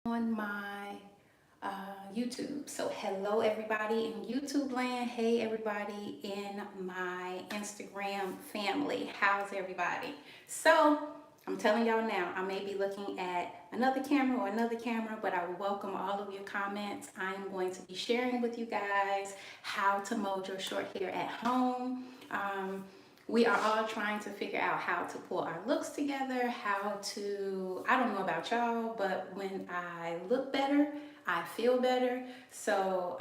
On my YouTube. So hello everybody in YouTube land. Hey everybody in my Instagram family. How's everybody? So I'm telling y'all now, I may be looking at another camera, but I will welcome all of your comments. I am going to be sharing with you guys how to mold your short hair at home. We are all trying to figure out how to pull our looks together, I don't know about y'all, but when I look better, I feel better. So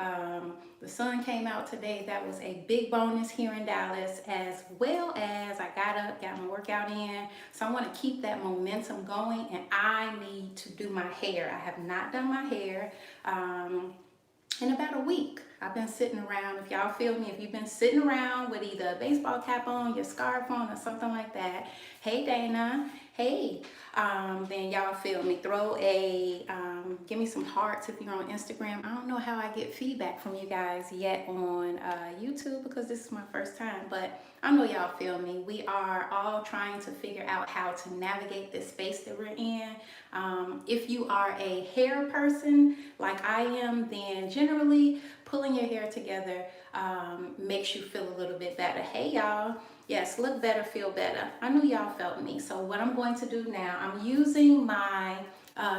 the sun came out today. That was a big bonus here in Dallas, as well as I got up, got my workout in. So I want to keep that momentum going, and I need to do my hair. I have not done my hair. In about a week. I've been sitting around. If y'all feel me, if you've been sitting around with either a baseball cap on, your scarf on, or something like that, hey Dana, hey, then y'all feel me. Give me some hearts if you're on Instagram. I don't know how I get feedback from you guys yet on YouTube because this is my first time, but I know y'all feel me. We are all trying to figure out how to navigate this space that we're in. If you are a hair person like I am, then generally pulling your hair together makes you feel a little bit better. Hey y'all, yes, look better, feel better. I knew y'all felt me. So what I'm going to do now, I'm using my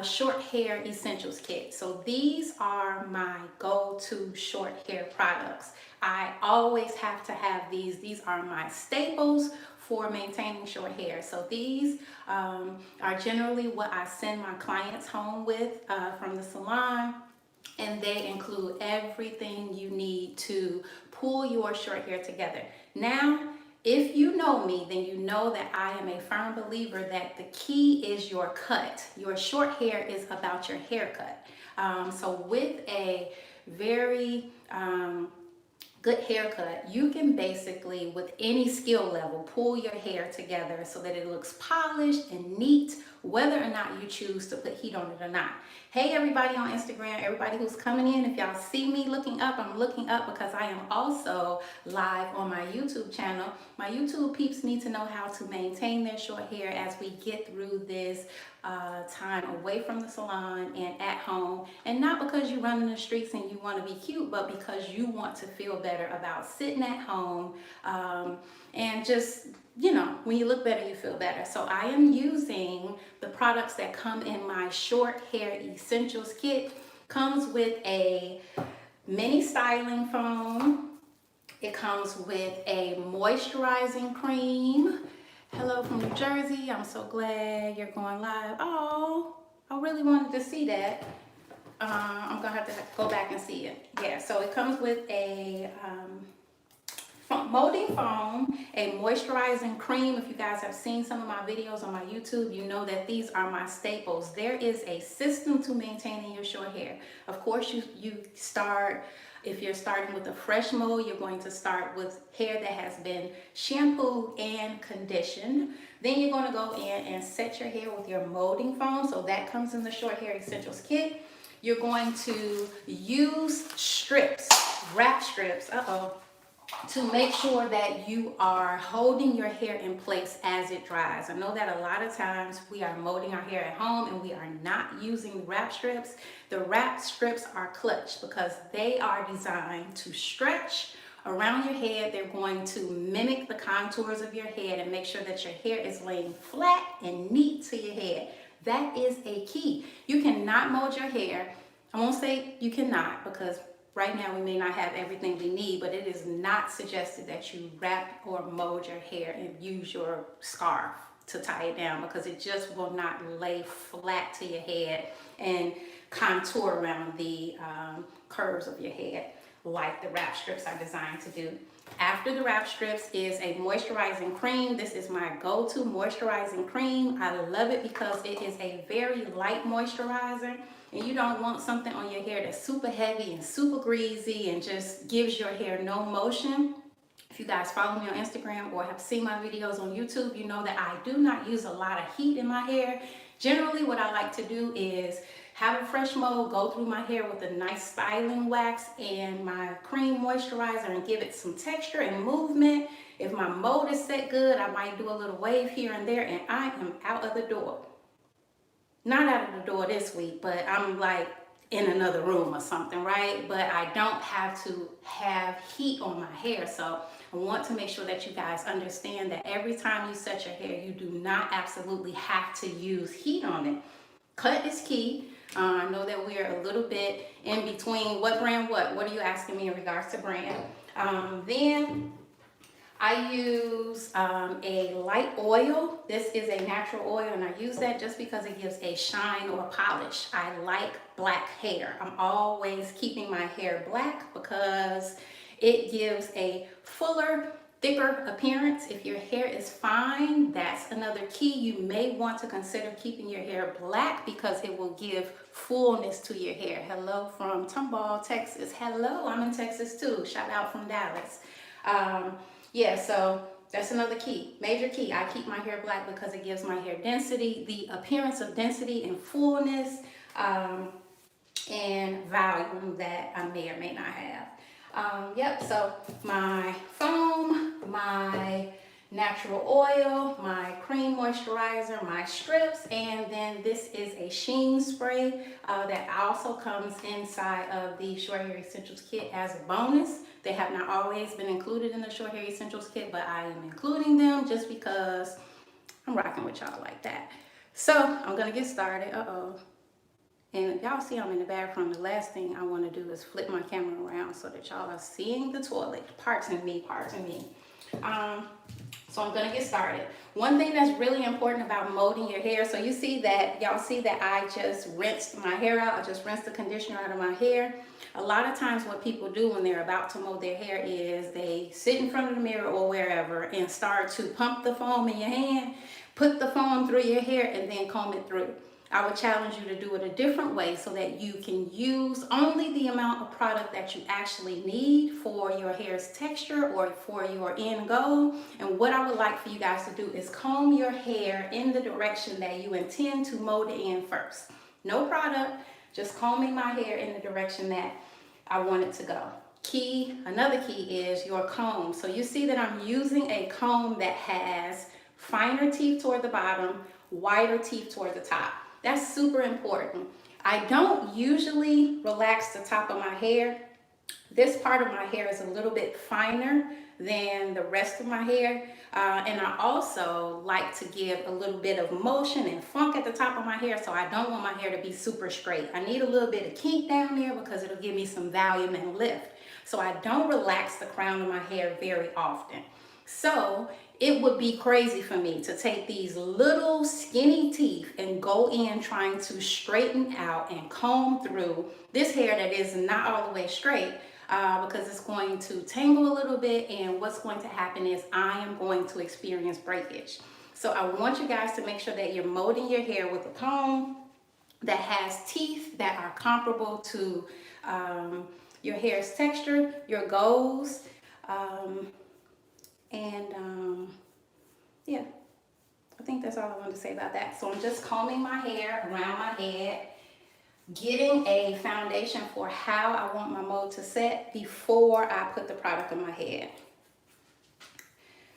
short hair essentials kit. So these are my go-to short hair products. I always have to have these. These are my staples for maintaining short hair. So these are generally what I send my clients home with from the salon, and they include everything you need to pull your short hair together. Now, if you know me, then you know that I am a firm believer that the key is your cut. Your short hair is about your haircut. So with a very good haircut, you can basically, with any skill level, pull your hair together so that it looks polished and neat, whether or not you choose to put heat on it or not. Hey everybody on Instagram, everybody who's coming in, if y'all see me looking up, I'm looking up because I am also live on my YouTube channel. My YouTube peeps need to know how to maintain their short hair as we get through this time away from the salon and at home, and not because you run in the streets and you want to be cute, but because you want to feel better about sitting at home, and just, you know, when you look better, you feel better. So I am using the products that come in my short hair essentials kit. Comes with a mini styling foam. It comes with a moisturizing cream. Hello from New Jersey. I'm so glad you're going live. Oh, I really wanted to see that. I'm gonna have to go back and see it. Yeah, so it comes with a molding foam, a moisturizing cream. If you guys have seen some of my videos on my YouTube, you know that these are my staples. There is a system to maintaining your short hair. Of course, you start, if you're starting with a fresh mold, you're going to start with hair that has been shampooed and conditioned. Then you're going to go in and set your hair with your molding foam. So that comes in the short hair essentials kit. You're going to use strips, wrap strips, to make sure that you are holding your hair in place as it dries. I know that a lot of times we are molding our hair at home and we are not using wrap strips. The wrap strips are clutch because they are designed to stretch around your head. They're going to mimic the contours of your head and make sure that your hair is laying flat and neat to your head. That is a key. You cannot mold your hair. I won't say you cannot, because right now we may not have everything we need, but it is not suggested that you wrap or mold your hair and use your scarf to tie it down, because it just will not lay flat to your head and contour around the curves of your head like the wrap strips are designed to do. After the wrap strips is a moisturizing cream. This is my go-to moisturizing cream. I love it because it is a very light moisturizer, and you don't want something on your hair that's super heavy and super greasy and just gives your hair no motion. If you guys follow me on Instagram or have seen my videos on YouTube, you know that I do not use a lot of heat in my hair. Generally, what I like to do is have a fresh mold, go through my hair with a nice styling wax and my cream moisturizer and give it some texture and movement. If my mold is set good, I might do a little wave here and there, and I am out of the door. not out of the door this week, but I'm like in another room or something, right? But I don't have to have heat on my hair. So I want to make sure that you guys understand that every time you set your hair, you do not absolutely have to use heat on it. Cut is key. I know that we are a little bit in between what brand what. What are you asking me in regards to brand? Then I use a light oil. This is a natural oil, and I use that just because it gives a shine or polish. I like black hair. I'm always keeping my hair black because it gives a fuller, thicker appearance. If your hair is fine, that's another key. You may want to consider keeping your hair black because it will give fullness to your hair. Hello from Tomball, Texas. Hello, I'm in Texas too. Shout out from Dallas. Yeah, so that's another key, major key. I keep my hair black because it gives my hair density, the appearance of density and fullness, and volume that I may or may not have. Yep, so my foam, my natural oil, my cream moisturizer, my strips, and then this is a sheen spray that also comes inside of the Short Hair Essentials kit as a bonus. They have not always been included in the Short Hair Essentials kit, but I am including them just because I'm rocking with y'all like that. So I'm gonna get started. And y'all see I'm in the bathroom. The last thing I want to do is flip my camera around so that y'all are seeing the toilet. Pardon me. So I'm gonna get started. One thing that's really important about molding your hair, so you see that, y'all see that I just rinsed my hair out. I just rinsed the conditioner out of my hair. A lot of times what people do when they're about to mold their hair is they sit in front of the mirror or wherever and start to pump the foam in your hand, put the foam through your hair, and then comb it through. I would challenge you to do it a different way so that you can use only the amount of product that you actually need for your hair's texture or for your end goal. And what I would like for you guys to do is comb your hair in the direction that you intend to mold it in first. No product, just combing my hair in the direction that I want it to go. Another key is your comb. So you see that I'm using a comb that has finer teeth toward the bottom, wider teeth toward the top. That's super important. I don't usually relax the top of my hair. This part of my hair is a little bit finer than the rest of my hair. And I also like to give a little bit of motion and funk at the top of my hair, so I don't want my hair to be super straight. I need a little bit of kink down there because it'll give me some volume and lift. So I don't relax the crown of my hair very often. So it would be crazy for me to take these little skinny teeth and go in trying to straighten out and comb through this hair that is not all the way straight because it's going to tangle a little bit, and what's going to happen is I am going to experience breakage. So I want you guys to make sure that you're molding your hair with a comb that has teeth that are comparable to your hair's texture, your goals, yeah, I think that's all I wanted to say about that. So I'm just combing my hair around my head, getting a foundation for how I want my mold to set before I put the product on my head.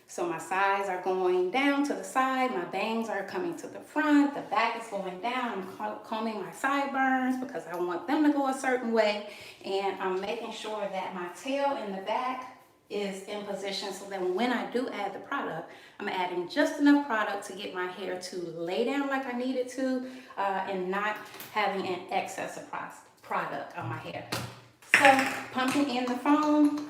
So my sides are going down to the side, my bangs are coming to the front, the back is going down. I'm combing my sideburns because I want them to go a certain way, and I'm making sure that my tail in the back is in position so that when I do add the product, I'm adding just enough product to get my hair to lay down like I need it to, and not having an excess of product on my hair. So pumping in the foam.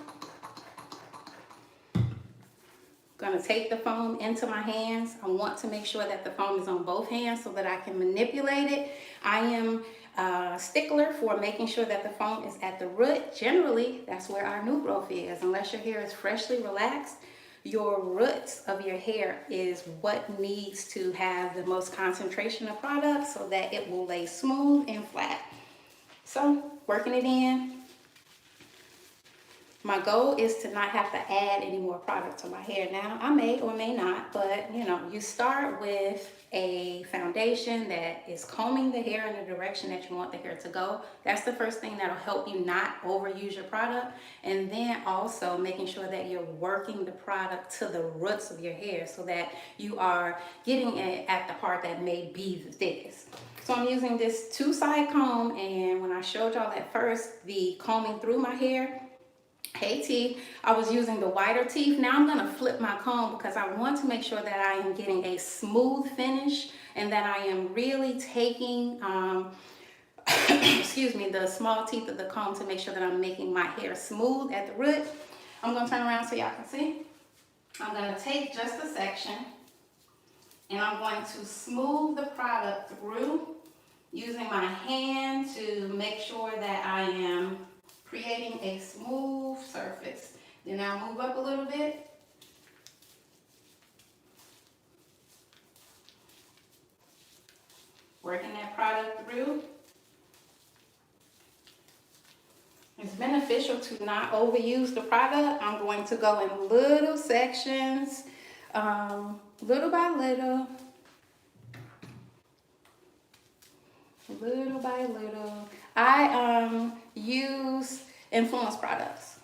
Gonna take the foam into my hands. I want to make sure that the foam is on both hands so that I can manipulate it. I am a stickler for making sure that the foam is at the root. Generally, that's where our new growth is. Unless your hair is freshly relaxed, your roots of your hair is what needs to have the most concentration of product so that it will lay smooth and flat. So, working it in. My goal is to not have to add any more product to my hair. Now, I may or may not, but you know, you start with a foundation that is combing the hair in the direction that you want the hair to go. That's the first thing that'll help you not overuse your product. And then also making sure that you're working the product to the roots of your hair so that you are getting it at the part that may be the thickest. So I'm using this two-side comb, and when I showed y'all at first the combing through my hair, hey teeth, I was using the whiter teeth. Now I'm gonna flip my comb because I want to make sure that I am getting a smooth finish and that I am really taking, excuse me, the small teeth of the comb to make sure that I'm making my hair smooth at the root. I'm gonna turn around so y'all can see. I'm gonna take just a section and I'm going to smooth the product through using my hand to make sure that I am creating a smooth surface. Then I'll move up a little bit. Working that product through. It's beneficial to not overuse the product. I'm going to go in little sections, little by little. Little by little. I use Influence products.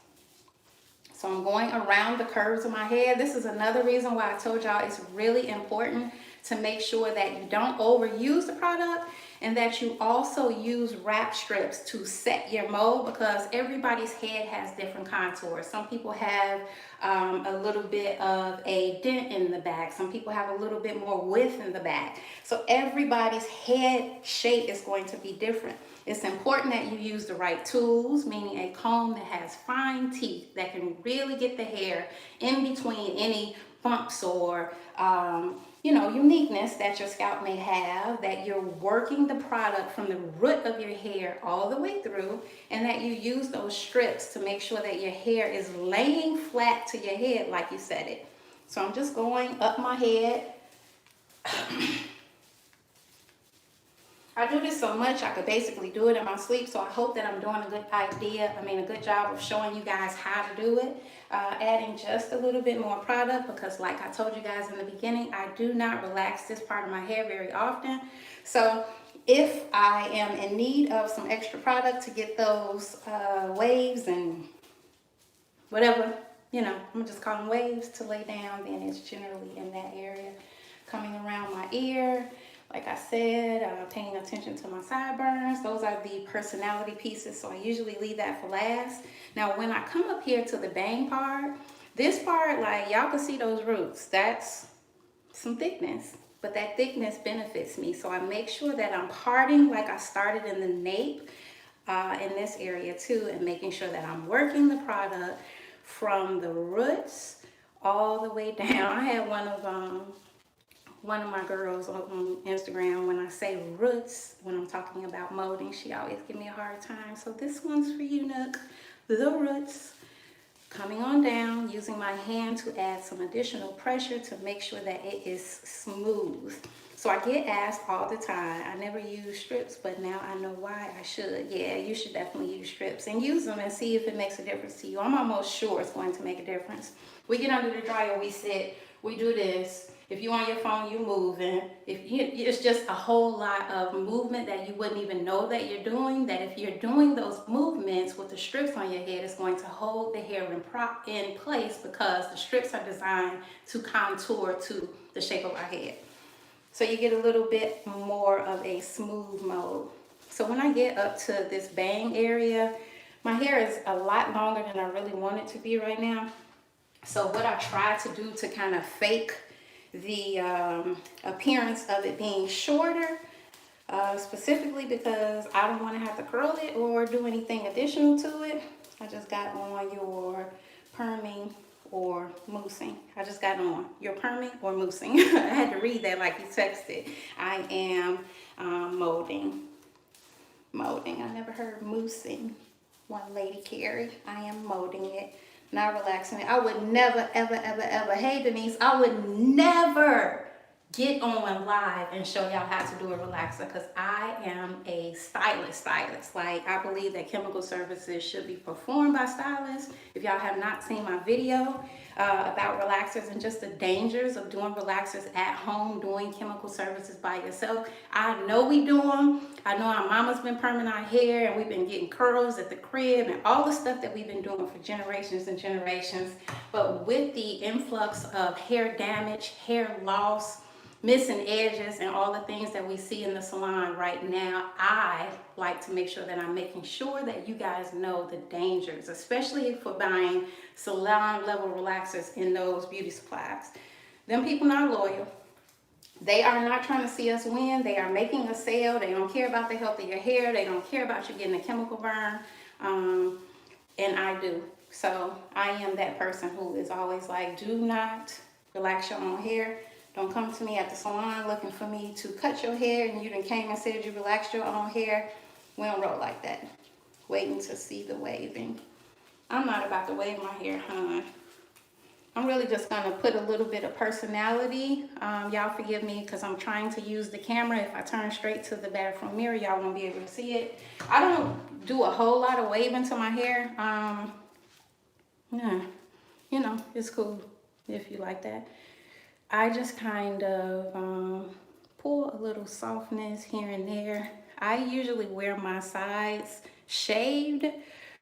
So I'm going around the curves of my head. This is another reason why I told y'all it's really important to make sure that you don't overuse the product and that you also use wrap strips to set your mold, because everybody's head has different contours. Some people have a little bit of a dent in the back. Some people have a little bit more width in the back. So everybody's head shape is going to be different. It's important that you use the right tools, meaning a comb that has fine teeth that can really get the hair in between any bumps or uniqueness that your scalp may have, that you're working the product from the root of your hair all the way through, and that you use those strips to make sure that your hair is laying flat to your head like you said it. So I'm just going up my head. I do this so much I could basically do it in my sleep, so I hope that I'm doing a good job of showing you guys how to do it. Adding just a little bit more product, because like I told you guys in the beginning, I do not relax this part of my hair very often. So if I am in need of some extra product to get those waves and whatever, I'm just call them waves to lay down, then it's generally in that area. Coming around my ear, like I said, paying attention to my sideburns. Those are the personality pieces, so I usually leave that for last. Now, when I come up here to the bang part, this part, like y'all can see those roots, that's some thickness, but that thickness benefits me. So I make sure that I'm parting like I started in the nape in this area too, and making sure that I'm working the product from the roots all the way down. I had one of my girls on Instagram, when I say roots, when I'm talking about molding, she always give me a hard time. So this one's for you, Nook. The roots. Coming on down, using my hand to add some additional pressure to make sure that it is smooth. So I get asked all the time, I never use strips, but now I know why I should. Yeah, you should definitely use strips and use them and see if it makes a difference to you. I'm almost sure it's going to make a difference. We get under the dryer, we sit, we do this. If you're on your phone, you're moving. It's just a whole lot of movement that you wouldn't even know that you're doing, that if you're doing those movements with the strips on your head, it's going to hold the hair in place, because the strips are designed to contour to the shape of our head. So you get a little bit more of a smooth mold. So when I get up to this bang area, my hair is a lot longer than I really want it to be right now. So what I try to do to kind of fake the appearance of it being shorter, specifically because I don't want to have to curl it or do anything additional to it, I just got on your perming or moussing. I just got on your perming or moussing. I had to read that like you texted. I am molding. I never heard moussing. One lady Carrie, I am molding it. Not relaxing it. I would never, ever, ever, ever. Hey, Denise, I would never get on live and show y'all how to do a relaxer, because I am a stylist. Like, I believe that chemical services should be performed by stylists. If y'all have not seen my video about relaxers and just the dangers of doing relaxers at home, doing chemical services by yourself, I know we do them. I know our mama's been perming our hair, and we've been getting curls at the crib and all the stuff that we've been doing for generations and generations. But with the influx of hair damage, hair loss, missing edges and all the things that we see in the salon right now, I like to make sure that I'm making sure that you guys know the dangers, especially for buying salon level relaxers in those beauty supplies. Them people not loyal. They are not trying to see us win. They are making a sale. They don't care about the health of your hair. They don't care about you getting a chemical burn. And I do. So I am that person who is always like, do not relax your own hair. Don't come to me at the salon looking for me to cut your hair and you done came and said you relaxed your own hair. We don't roll like that. Waiting to see the waving. I'm not about to wave my hair, huh? I'm really just gonna put a little bit of personality. Y'all forgive me because I'm trying to use the camera. If I turn straight to the bathroom mirror, y'all won't be able to see it. I don't do a whole lot of waving to my hair. Yeah, you know, it's cool if you like that. I just kind of pull a little softness here and there. I usually wear my sides shaved,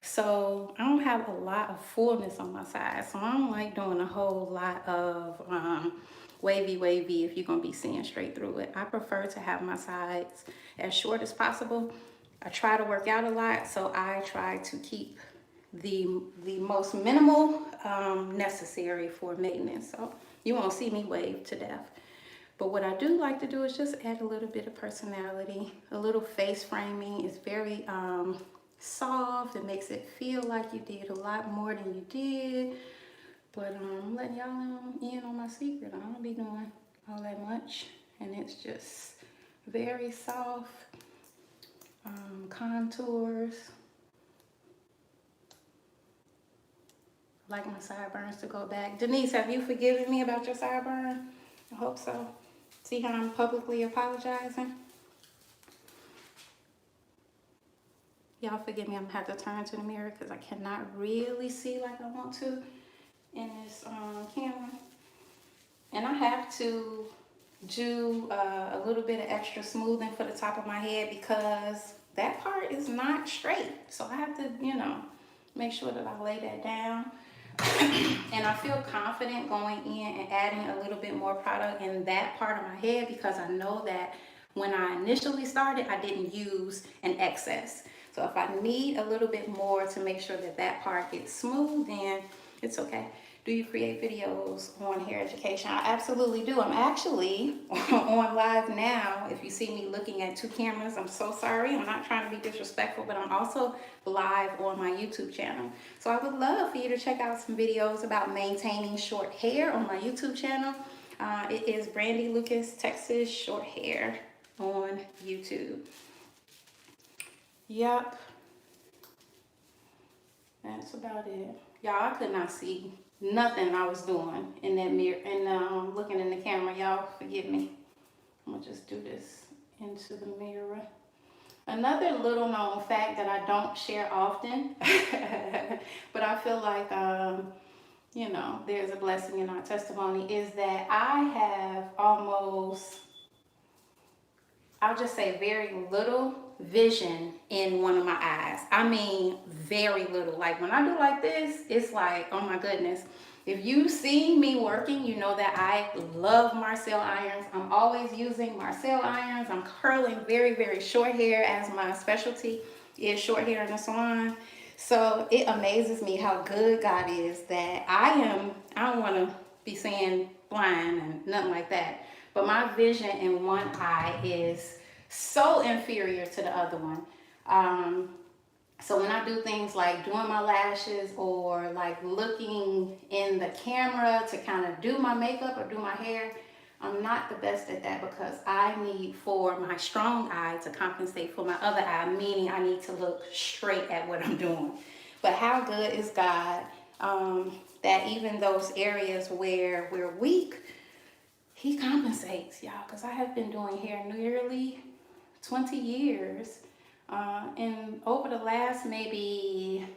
so I don't have a lot of fullness on my sides. So I don't like doing a whole lot of wavy if you're gonna be seeing straight through it. I prefer to have my sides as short as possible. I try to work out a lot, so I try to keep the most minimal necessary for maintenance. So you won't see me wave to death. But what I do like to do is just add a little bit of personality. A little face framing is very soft. It makes it feel like you did a lot more than you did. But I'm letting y'all in on my secret. I don't be doing all that much. And it's just very soft contours. I like my sideburns to go back. Denise, have you forgiven me about your sideburn? I hope so. See how I'm publicly apologizing? Y'all forgive me, I'm gonna have to turn to the mirror because I cannot really see like I want to in this camera. And I have to do a little bit of extra smoothing for the top of my head because that part is not straight. So I have to, you know, make sure that I lay that down. And I feel confident going in and adding a little bit more product in that part of my head because I know that when I initially started, I didn't use an excess. So if I need a little bit more to make sure that that part gets smooth, then it's okay. Do you create videos on hair education? I absolutely do. I'm actually on live now. If you see me looking at two cameras, I'm so sorry. I'm not trying to be disrespectful, but I'm also live on my YouTube channel. So I would love for you to check out some videos about maintaining short hair on my YouTube channel. It is Brandy Lucas, Texas Short Hair on YouTube. Yep. That's about it. Y'all, I could not see nothing I was doing in that mirror and looking in the camera. Y'all forgive me. I'm gonna just do this into the mirror. Another little known fact that I don't share often, but I feel like you know, there's a blessing in our testimony, is that I have almost, I'll just say very little vision in one of my eyes. I mean, very little. Like when I do like this, it's like, oh my goodness. If you see me working, you know that I love Marcel irons. I'm always using Marcel irons. I'm curling very short hair, as my specialty is short hair in the salon. So it amazes me how good God is that I don't want to be saying blind and nothing like that, but my vision in one eye is so inferior to the other one. So when I do things like doing my lashes or like looking in the camera to kind of do my makeup or do my hair, I'm not the best at that because I need for my strong eye to compensate for my other eye, meaning I need to look straight at what I'm doing. But how good is God that even those areas where we're weak, He compensates, y'all, because I have been doing hair nearly 20 years. And over the last maybe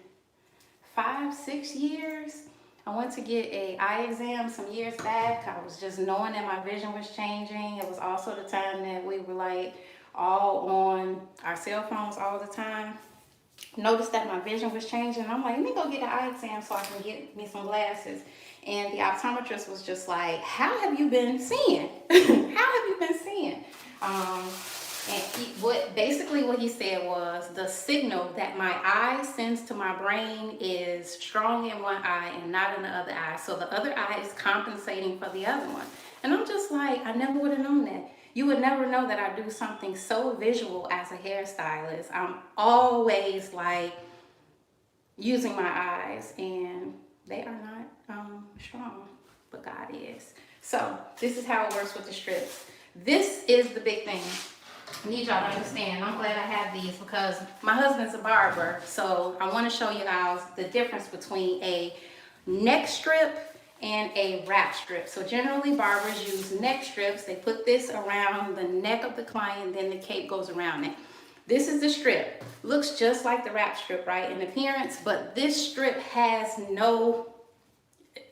5-6 years, I went to get an eye exam some years back. I was just knowing that my vision was changing. It was also the time that we were like all on our cell phones all the time. noticed that my vision was changing. I'm like, let me go get an eye exam so I can get me some glasses. And the optometrist was just like, how have you been seeing? How have you been seeing? And what he said was the signal that my eye sends to my brain is strong in one eye and not in the other eye. So the other eye is compensating for the other one. And I'm just like, I never would have known that. You would never know that I do something so visual as a hairstylist. I'm always like using my eyes, and they are not strong, but God is. So this is how it works with the strips. This is the big thing. I need y'all to understand. I'm glad I have these because my husband's a barber, so I want to show you guys the difference between a neck strip and a wrap strip. So generally barbers use neck strips. They put this around the neck of the client, then the cape goes around it. This is the strip. Looks just like the wrap strip, right, in appearance, but this strip has no,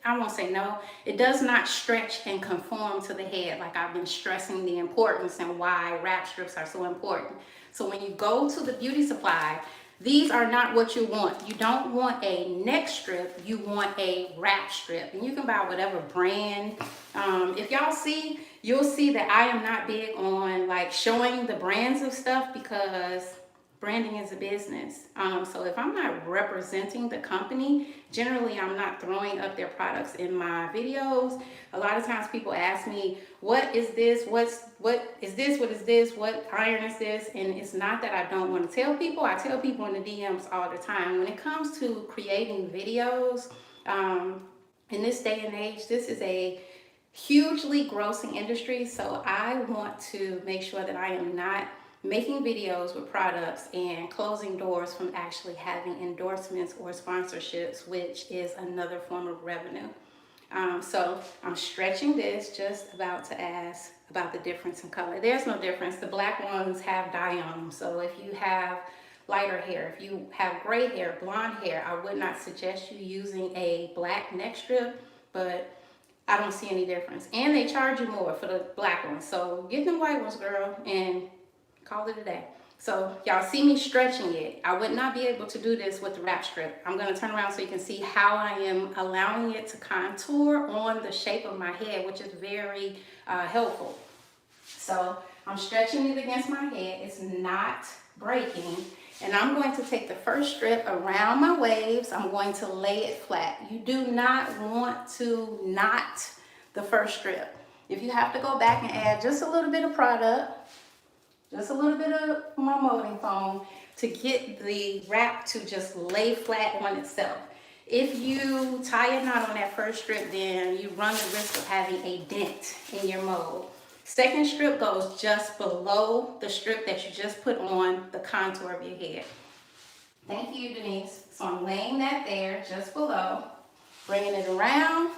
I won't say no, it does not stretch and conform to the head like I've been stressing the importance and why wrap strips are so important. So when you go to the beauty supply, these are not what you want. You don't want a neck strip, you want a wrap strip. And you can buy whatever brand. If y'all see, you'll see that I am not big on like showing the brands of stuff because branding is a business. So if I'm not representing the company, generally I'm not throwing up their products in my videos. A lot of times people ask me, what is this? What is this? What is this? What iron is this? And it's not that I don't want to tell people. I tell people in the DMs all the time. When it comes to creating videos, in this day and age, this is a hugely grossing industry. So I want to make sure that I am not making videos with products and closing doors from actually having endorsements or sponsorships, which is another form of revenue. So I'm stretching this, just about to ask about the difference in color. There's no difference. The black ones have dye on them. So if you have lighter hair, if you have gray hair, blonde hair, I would not suggest you using a black neck strip, but I don't see any difference. And they charge you more for the black ones. So get them white ones, girl, and call it a day. So y'all see me stretching it. I would not be able to do this with the wrap strip. I'm going to turn around so you can see how I am allowing it to contour on the shape of my head, which is very helpful. So I'm stretching it against my head. It's not breaking. And I'm going to take the first strip around my waves. I'm going to lay it flat. You do not want to knot the first strip. If you have to go back and add just a little bit of product, just a little bit of my molding foam to get the wrap to just lay flat on itself. If you tie a knot on that first strip, then you run the risk of having a dent in your mold. Second strip goes just below the strip that you just put on the contour of your head. Thank you, Denise. So I'm laying that there just below, bringing it around,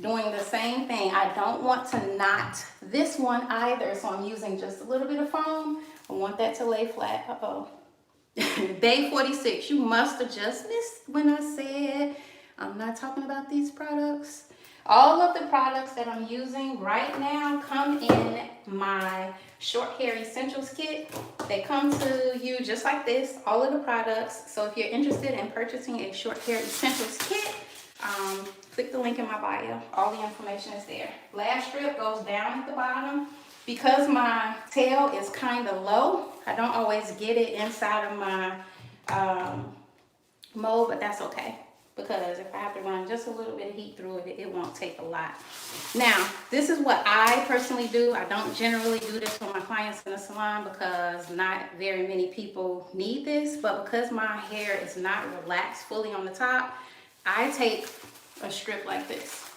doing the same thing. I don't want to knot this one either, so I'm using just a little bit of foam. I want that to lay flat. Uh-oh. Bay 46, you must have just missed when I said I'm not talking about these products. All of the products that I'm using right now come in my short hair essentials kit. They come to you just like this, all of the products. So if you're interested in purchasing a short hair essentials kit, click the link in my bio. All the information is there. Lash strip goes down at the bottom. Because my tail is kind of low, I don't always get it inside of my mold, but that's okay. Because if I have to run just a little bit of heat through it, it won't take a lot. Now, this is what I personally do. I don't generally do this for my clients in the salon because not very many people need this. But because my hair is not relaxed fully on the top, I take a strip like this.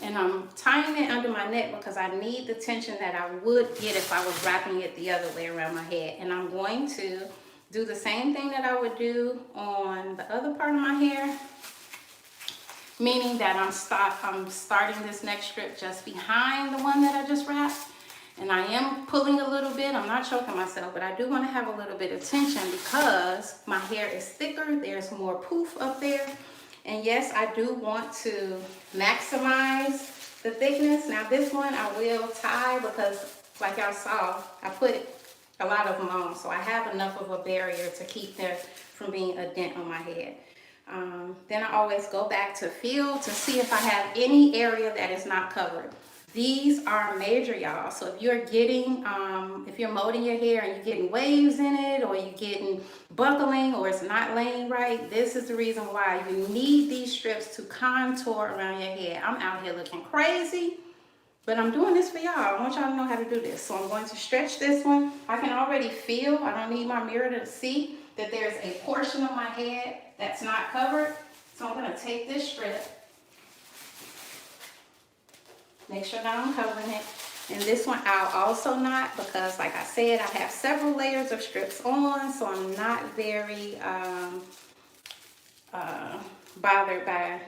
And I'm tying it under my neck because I need the tension that I would get if I was wrapping it the other way around my head. And I'm going to do the same thing that I would do on the other part of my hair, meaning that I'm starting this neck strip just behind the one that I just wrapped. And I am pulling a little bit. I'm not choking myself, but I do want to have a little bit of tension because my hair is thicker. There's more poof up there. And yes, I do want to maximize the thickness. Now this one I will tie because like y'all saw, I put a lot of them on, so I have enough of a barrier to keep there from being a dent on my head. Then I always go back to feel to see if I have any area that is not covered. These are major, y'all. So if you're getting, if you're molding your hair and you're getting waves in it, or you're getting buckling, or it's not laying right, this is the reason why you need these strips to contour around your head. I'm out here looking crazy, but I'm doing this for y'all. I want y'all to know how to do this. So I'm going to stretch this one. I can already feel, I don't need my mirror to see that there's a portion of my head that's not covered. So I'm gonna take this strip, make sure that I'm covering it. And this one I'll also knot because, like I said, I have several layers of strips on, so I'm not very bothered by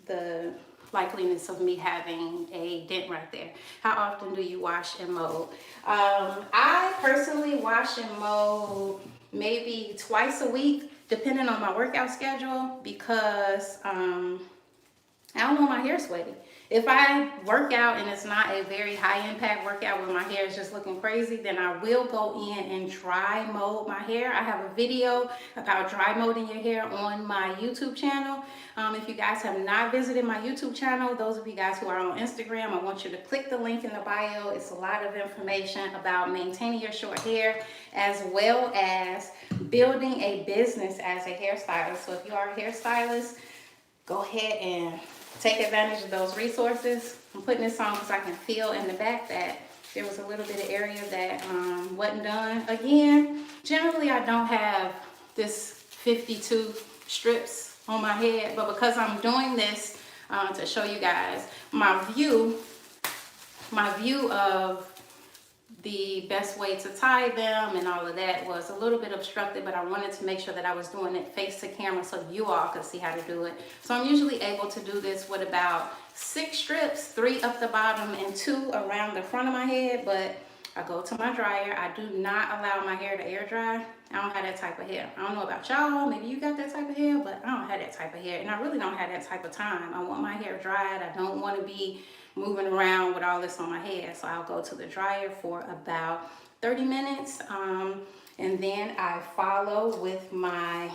the likeliness of me having a dent right there. How often do you wash and mold? I personally wash and mold maybe twice a week, depending on my workout schedule, because I don't want my hair sweaty. If I work out and it's not a very high impact workout where my hair is just looking crazy, then I will go in and dry mold my hair. I have a video about dry molding your hair on my YouTube channel. If you guys have not visited my YouTube channel, those of you guys who are on Instagram, I want you to click the link in the bio. It's a lot of information about maintaining your short hair, as well as building a business as a hairstylist. So if you are a hairstylist, go ahead and take advantage of those resources. I'm putting this on because I can feel in the back that there was a little bit of area that wasn't done. Again, generally I don't have this 52 strips on my head, but because I'm doing this to show you guys my view of the best way to tie them and all of that was a little bit obstructed, but I wanted to make sure that I was doing it face to camera so you all could see how to do it. So I'm usually able to do this with about 6 strips, 3 up the bottom and 2 around the front of my head, but I go to my dryer. I do not allow my hair to air dry. I don't have that type of hair. I don't know about y'all, maybe you got that type of hair, but I don't have that type of hair, and I really don't have that type of time. I want my hair dried. I don't want to be moving around with all this on my head. So I'll go to the dryer for about 30 minutes. And then I follow with I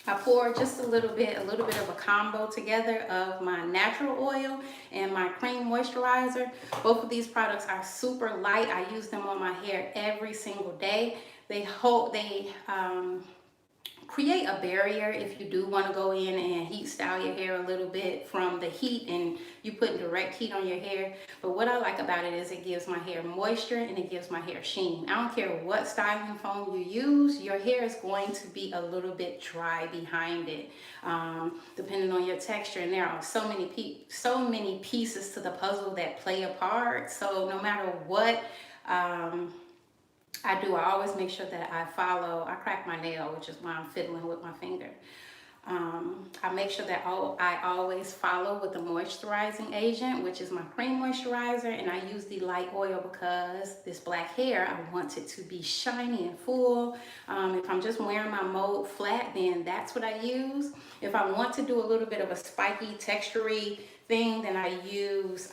pour just a little bit of a combo together of my natural oil and my cream moisturizer. Both of these products are super light. I use them on my hair every single day. They create a barrier if you do want to go in and heat style your hair a little bit from the heat and you put direct heat on your hair. But what I like about it is it gives my hair moisture and it gives my hair sheen. I don't care what styling foam you use, your hair is going to be a little bit dry behind it, depending on your texture. And there are so many pieces to the puzzle that play a part. So no matter what I do, I always make sure that I crack my nail, which is why I'm fiddling with my finger. I make sure that I always follow with the moisturizing agent, which is my cream moisturizer, and I use the light oil because this black hair, I want it to be shiny and full. If I'm just wearing my mold flat, then that's what I use. If I want to do a little bit of a spiky, textury thing, then I use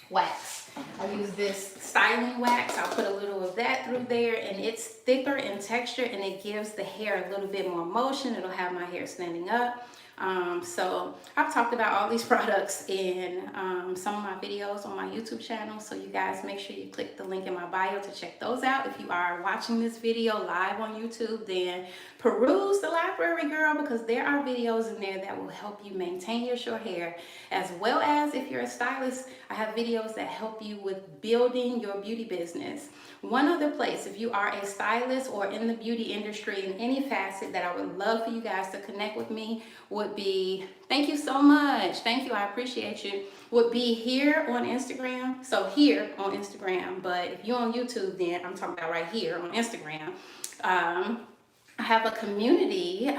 wax. I use this styling wax. I'll put a little of that through there, and it's thicker in texture and it gives the hair a little bit more motion. It'll have my hair standing up. So I've talked about all these products in some of my videos on my YouTube channel, so you guys make sure you click the link in my bio to check those out. If you are watching this video live on YouTube, then peruse the library, girl, because there are videos in there that will help you maintain your short hair, as well as if you're a stylist, I have videos that help you with building your beauty business. One other place, if you are a stylist or in the beauty industry in any facet, that I would love for you guys to connect with me would be, thank you so much, thank you, I appreciate you, would be here on Instagram. So here on Instagram, but if you're on YouTube, then I'm talking about right here on Instagram. I have a community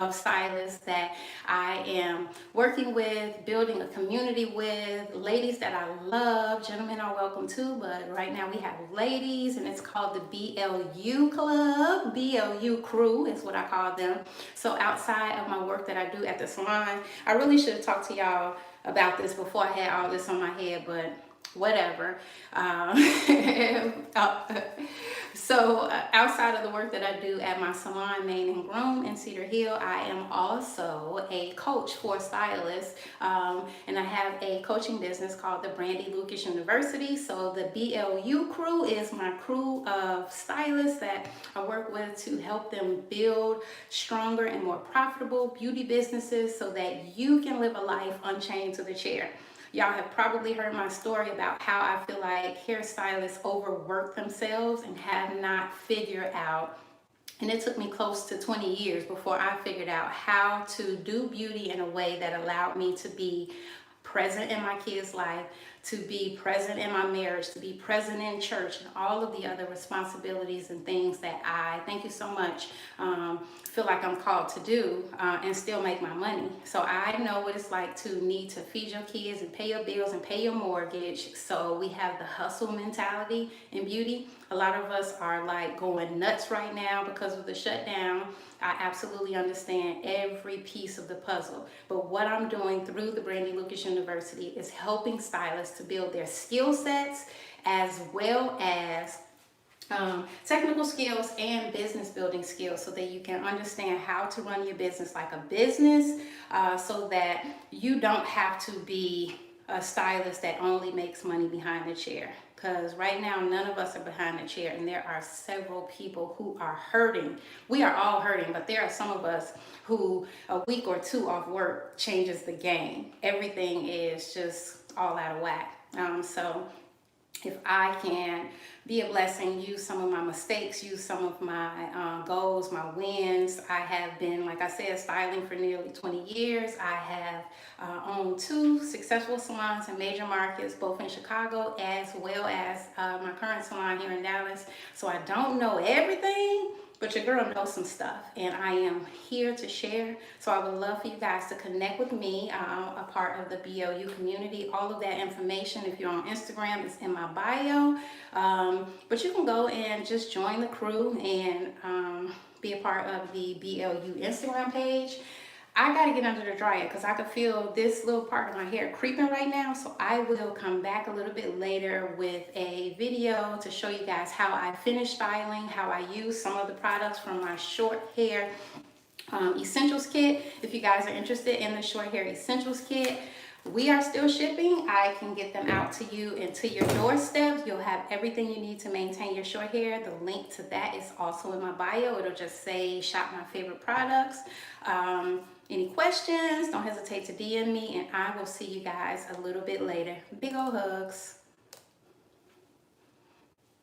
of stylists that I am working with, building a community with, ladies that I love. Gentlemen are welcome too, but right now we have ladies, and it's called the BLU Club. BLU Crew is what I call them. So outside of my work that I do at the salon, I really should have talked to y'all about this before I had all this on my head, but whatever. Uh, outside of the work that I do at my salon, Main and Groom in Cedar Hill, I am also a coach for stylists, and I have a coaching business called the Brandy Lucas University. So the BLU crew is my crew of stylists that I work with to help them build stronger and more profitable beauty businesses so that you can live a life unchained to the chair. Y'all have probably heard my story about how I feel like hairstylists overwork themselves and have not figured out, and it took me close to 20 years before I figured out how to do beauty in a way that allowed me to be present in my kids' life, to be present in my marriage, to be present in church, and all of the other responsibilities and things that I, thank you so much, feel like I'm called to do, and still make my money. So I know what it's like to need to feed your kids and pay your bills and pay your mortgage. So we have the hustle mentality in beauty. A lot of us are like going nuts right now because of the shutdown. I absolutely understand every piece of the puzzle. But what I'm doing through the Brandy Lucas University is helping stylists to build their skill sets as well as technical skills and business building skills so that you can understand how to run your business like a business, so that you don't have to be a stylist that only makes money behind the chair. Because right now, none of us are behind the chair, and there are several people who are hurting. We are all hurting, but there are some of us who a week or two off work changes the game. Everything is just all out of whack. So if I can be a blessing, use some of my mistakes, use some of my goals, my wins. I have been, like I said, styling for nearly 20 years. I have owned 2 successful salons in major markets, both in Chicago as well as my current salon here in Dallas. So I don't know everything, but your girl knows some stuff, and I am here to share. So I would love for you guys to connect with me, a part of the BLU community. All of that information, if you're on Instagram, is in my bio. But you can go and just join the crew and be a part of the BLU Instagram page. I gotta get under the dryer because I can feel this little part of my hair creeping right now. So I will come back a little bit later with a video to show you guys how I finish styling, how I use some of the products from my short hair essentials kit. If you guys are interested in the short hair essentials kit, we are still shipping. I can get them out to you and to your doorstep. You'll have everything you need to maintain your short hair. The link to that is also in my bio. It'll just say shop my favorite products. Any questions, don't hesitate to DM me, and I will see you guys a little bit later. Big ol' hugs.